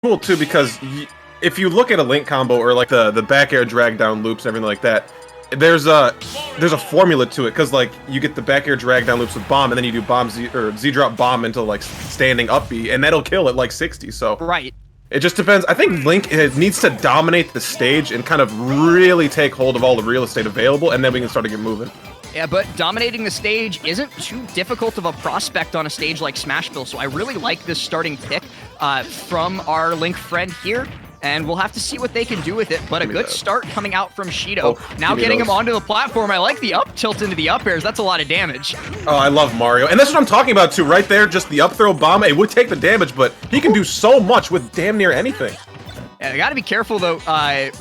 cool too because if you look at a Link combo or like the back air drag down loops and everything like that, there's a formula to it because like you get the back air drag down loops with bomb and then you do bomb Z or Z drop bomb into like standing up B and that'll kill at like 60. So right. It just depends. I think Link needs to dominate the stage and kind of really take hold of all the real estate available, and then we can start to get moving. Yeah, but dominating the stage isn't too difficult of a prospect on a stage like Smashville, so I really like this starting pick from our Link friend here, and we'll have to see what they can do with it, but a good start coming out from Shido. Now getting him onto the platform. I like the up tilt into the up airs. That's a lot of damage. Oh, I love Mario. And that's what I'm talking about, too. Right there, just the up throw bomb. It would take the damage, but he can do so much with damn near anything. Yeah, I gotta be careful, though,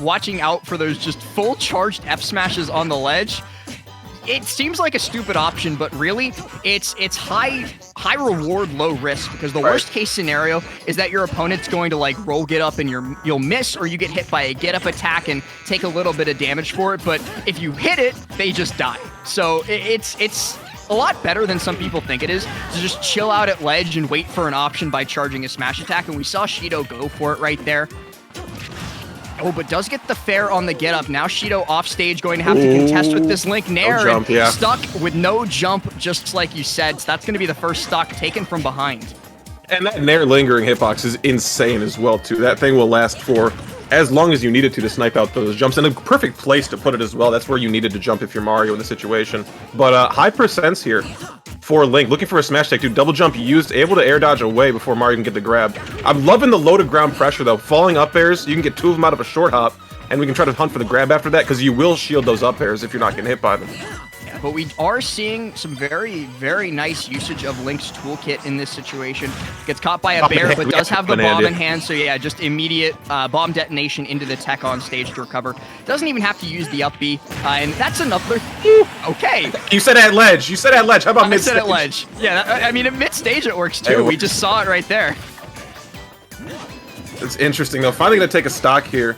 watching out for those just full charged F smashes on the ledge. It seems like a stupid option, but really, it's high reward, low risk, because the worst case scenario is that your opponent's going to like roll get up and you'll miss, or you get hit by a get up attack and take a little bit of damage for it. But if you hit it, they just die. So it's a lot better than some people think it is to just chill out at ledge and wait for an option by charging a smash attack. And we saw Shido go for it right there. Oh, but does get the fair on the get up. Now Shido off stage, going to have to contest with this Link Nair. No jump, stuck with no jump, just like you said. So that's going to be the first stock taken from behind. And that Nair lingering hitbox is insane as well, too. That thing will last for as long as you needed to snipe out those jumps. And a perfect place to put it as well. That's where you needed to jump if you're Mario in the situation. But high percents here for Link. Looking for a smash tech, dude. Double jump used, able to air dodge away before Mario can get the grab. I'm loving the low to ground pressure, though. Falling up airs, you can get 2 of them out of a short hop. And we can try to hunt for the grab after that, because you will shield those up airs if you're not getting hit by them. But we are seeing some very, very nice usage of Link's toolkit in this situation. Gets caught by a bear, but does have the bomb in hand. So yeah, just immediate bomb detonation into the tech on stage to recover. Doesn't even have to use the up B. And that's another... Okay. You said at ledge. You said at ledge. How about mid-stage? I said at ledge. Yeah, I mean, at mid-stage it works too. We just saw it right there. It's interesting, though. Finally going to take a stock here.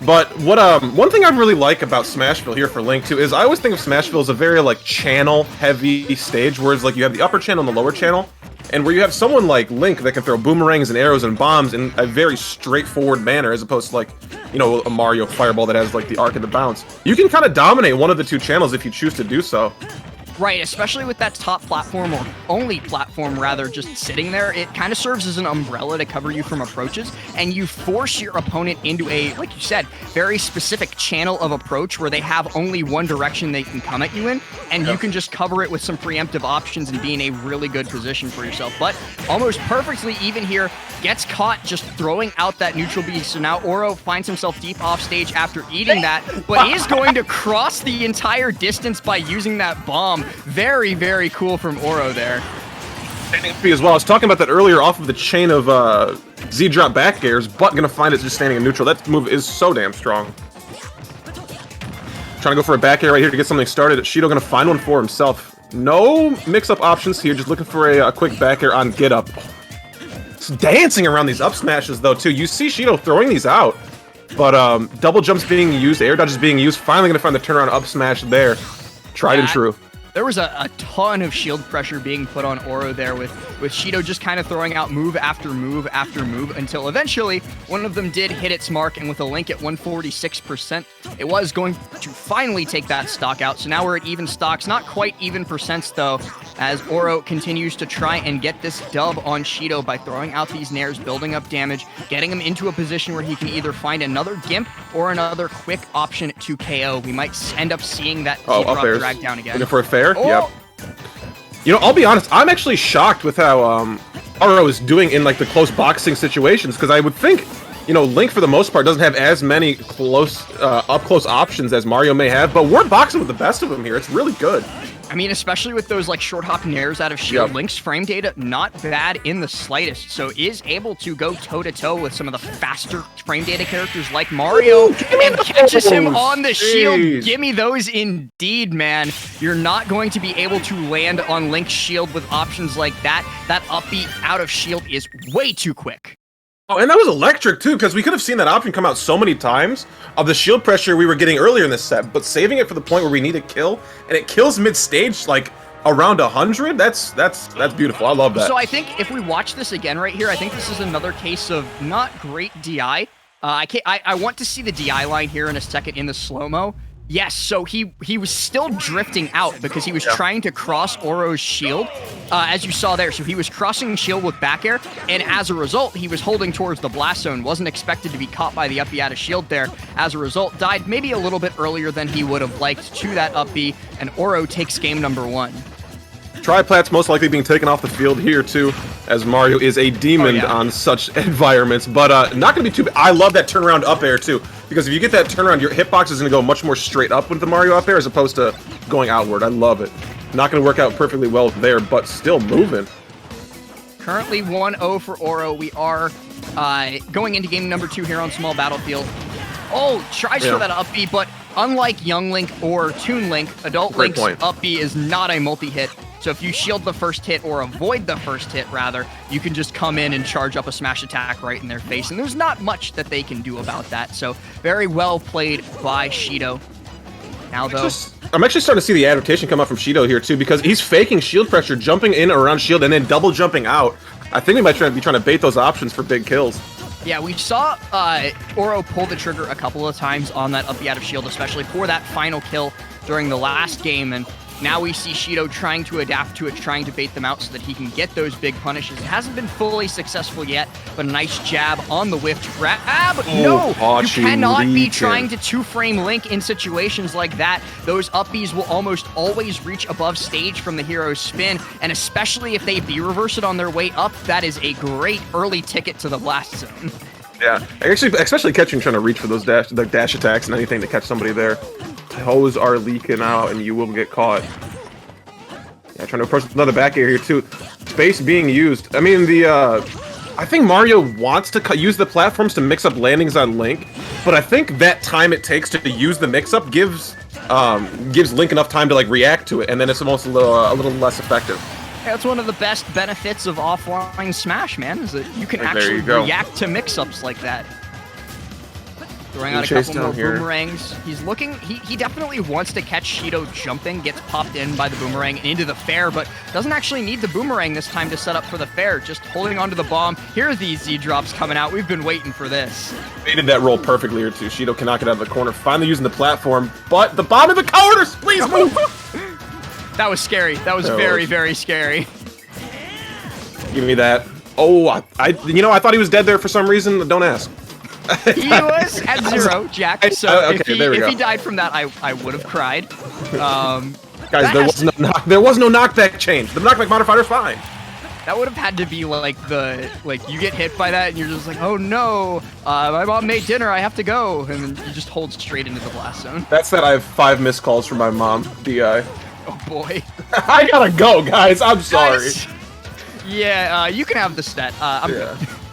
But what one thing I really like about Smashville here for Link too is I always think of Smashville as a very like channel heavy stage, whereas like you have the upper channel and the lower channel, and where you have someone like Link that can throw boomerangs and arrows and bombs in a very straightforward manner, as opposed to like, you know, a Mario Fireball that has like the arc and the bounce. You can kind of dominate one of the 2 channels if you choose to do so. Right, especially with that top platform, or only platform rather, just sitting there, it kind of serves as an umbrella to cover you from approaches, and you force your opponent into a, like you said, very specific channel of approach where they have only one direction they can come at you in, and you can just cover it with some preemptive options and be in a really good position for yourself. But almost perfectly even here, gets caught just throwing out that neutral B, so now Aurow finds himself deep off stage after eating that, but he is going to cross the entire distance by using that bomb. Very, very cool from Aurow there. Standing up B as well. I was talking about that earlier off of the chain of Z drop back airs, but gonna find it just standing in neutral. That move is so damn strong. Trying to go for a back air right here to get something started. Shido gonna find one for himself. No mix-up options here, just looking for a quick back air on get up. It's dancing around these up smashes though too. You see Shido throwing these out, but double jumps being used, air dodges being used. Finally gonna find the turnaround up smash there. Tried and true. There was a ton of shield pressure being put on Aurow there with Shido just kind of throwing out move after move after move until eventually one of them did hit its mark, and with a Link at 146%, it was going to finally take that stock out. So now we're at even stocks, not quite even percents though, as Aurow continues to try and get this dub on Shido by throwing out these nairs, building up damage, getting him into a position where he can either find another Gimp or another quick option to KO. We might end up seeing that up drag down again. Looking for a fair? Oh. Yep. You know, I'll be honest, I'm actually shocked with how Aurow is doing in like the close boxing situations, because I would think, you know, Link for the most part doesn't have as many close up close options as Mario may have, but we're boxing with the best of them here. It's really good. I mean, especially with those like short hop nairs out of shield, Link's frame data not bad in the slightest, so is able to go toe to toe with some of the faster frame data characters like Mario. Ooh, and catches him on the shield. Give me those indeed, man. You're not going to be able to land on Link's shield with options like that. That upbeat out of shield is way too quick. Oh, and that was electric too, because we could have seen that option come out so many times of the shield pressure we were getting earlier in this set, but saving it for the point where we need a kill, and it kills mid-stage like around 100. That's beautiful. I love that. So I think if we watch this again right here, I think this is another case of not great DI. I want to see the DI line here in a second in the slow-mo. Yes, so he was still drifting out because he was trying to cross Aurow's shield, as you saw there. So he was crossing shield with back air, and as a result, he was holding towards the blast zone. Wasn't expected to be caught by the up B out of shield there. As a result, died maybe a little bit earlier than he would have liked to that up B, and Aurow takes game number 1. Triplat's most likely being taken off the field here too, as Mario is a demon on such environments. But not going to be too bad. I love that turnaround up air too, because if you get that turnaround, your hitbox is going to go much more straight up with the Mario up air as opposed to going outward. I love it. Not going to work out perfectly well there, but still moving. Currently 1-0 for Aurow. We are going into game number 2 here on Small Battlefield. Oh, tries for that up B, but unlike Young Link or Toon Link, Adult Link's up B is not a multi-hit. So if you shield the first hit, or avoid the first hit, rather, you can just come in and charge up a smash attack right in their face. And there's not much that they can do about that. So very well played by Shido. Now, though... I'm actually starting to see the adaptation come up from Shido here, too, because he's faking shield pressure, jumping in around shield, and then double jumping out. I think we might be trying to bait those options for big kills. Yeah, we saw Aurow pull the trigger a couple of times on that up B out of shield, especially for that final kill during the last game, and now we see Shido trying to adapt to it, trying to bait them out so that he can get those big punishes. It hasn't been fully successful yet, but a nice jab on the whiff grab. No! You cannot be trying to two-frame Link in situations like that. Those up Bs will almost always reach above stage from the hero's spin, and especially if they B-reverse it on their way up, that is a great early ticket to the blast zone. Yeah, actually, especially catching trying to reach for those dash attacks and anything to catch somebody there. Toes are leaking out, and you will get caught. Yeah, trying to approach another back air here too. Space being used. I mean, I think Mario wants to use the platforms to mix up landings on Link, but I think that time it takes to use the mix-up gives Link enough time to like react to it, and then it's almost a little less effective. Yeah, that's one of the best benefits of offline Smash, man, is that you can actually react to mix-ups like that. Throwing out a couple more boomerangs. He's looking, he definitely wants to catch Shido jumping, gets popped in by the boomerang into the fair, but doesn't actually need the boomerang this time to set up for the fair, just holding onto the bomb. Here are these Z-drops coming out. We've been waiting for this. They did that roll perfectly here too. Shido cannot get out of the corner, finally using the platform, but the bomb in the corners! Please move! That was scary. That was very, very scary. Give me that. Oh, I thought he was dead there for some reason. Don't ask. He was at 0, Jack. So if he died from that, I would have cried. Guys, there was no knockback change. The knockback modifier's fine. That would have had to be like you get hit by that and you're just like, oh no, my mom made dinner, I have to go, and then you just hold straight into the blast zone. That's that. I have 5 missed calls from my mom. DI. Oh boy. I gotta go, guys. I'm sorry. Yeah, you can have the stat.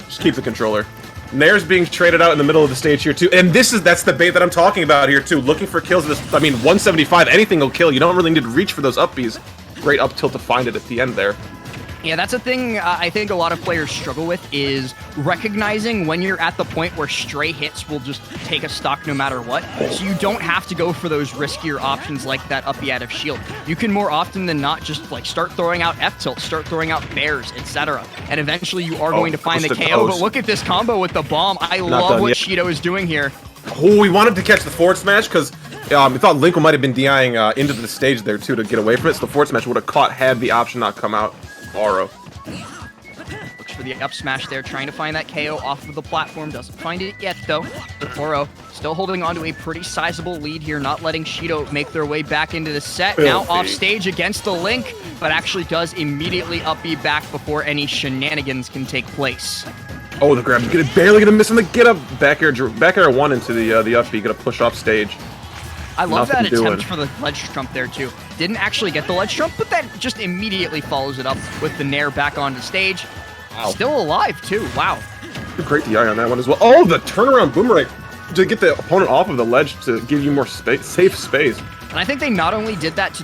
Just keep the controller. Nair's being traded out in the middle of the stage here too, and that's the bait that I'm talking about here too. Looking for kills. I mean, 175, anything will kill. You don't really need to reach for those up Bs. Great up tilt to find it at the end there. Yeah, that's a thing I think a lot of players struggle with, is recognizing when you're at the point where stray hits will just take a stock no matter what. So you don't have to go for those riskier options like that up B out of shield. You can more often than not just like start throwing out F tilt, start throwing out bears, etc. And eventually you are going to find the KO. But look at this combo with the bomb. I love what Shido is doing here. Oh, we wanted to catch the forward smash because we thought Link might have been DIing into the stage there too to get away from it. So the forward smash would have caught had the option not come out. Aurow. Looks for the up smash there, trying to find that KO off of the platform. Doesn't find it yet, though. Aurow still holding on to a pretty sizable lead here, not letting Shido make their way back into the set. Now off stage against the Link, but actually does immediately up B back before any shenanigans can take place. Oh, the grab. Barely gonna miss him. The get up back air 1 into the up B. Gonna push off stage. I love that attempt for the ledge trump there, too. Didn't actually get the ledge trump, but then just immediately follows it up with the Nair back onto stage. Wow. Still alive, too. Wow. Great DI on that one as well. Oh, the turnaround boomerang to get the opponent off of the ledge to give you more safe space. And I think they not only did that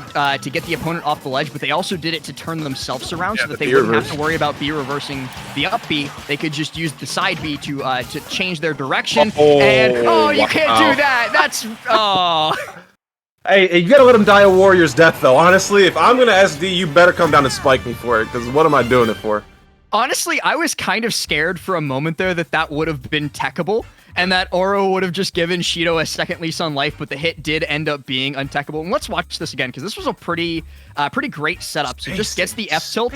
to get the opponent off the ledge, but they also did it to turn themselves around so that they wouldn't have to worry about B reversing the up B. They could just use the side B to change their direction. You can't do that. That's Hey, you gotta let him die a warrior's death, though. Honestly, if I'm gonna SD, you better come down and spike me for it, because what am I doing it for? Honestly, I was kind of scared for a moment there that would have been techable, and that Aurow would have just given Shido a second lease on life, but the hit did end up being untechable. And let's watch this again, because this was a pretty great setup. So just gets the F tilt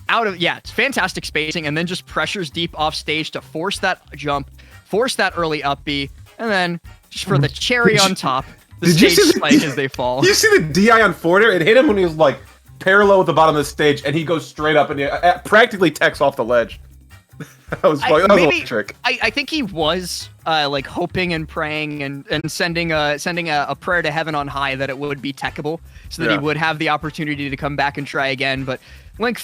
out of, yeah, it's fantastic spacing, and then just pressures deep off stage to force that jump, force that early up B, and then just for the cherry on top, the stage spike as they fall. Did you see the DI on forward air? It hit him when he was like parallel with the bottom of the stage, and he goes straight up and practically techs off the ledge. That was electric. I think he was like hoping and praying and sending a prayer to heaven on high that it would be techable, so that he would have the opportunity to come back and try again. But Link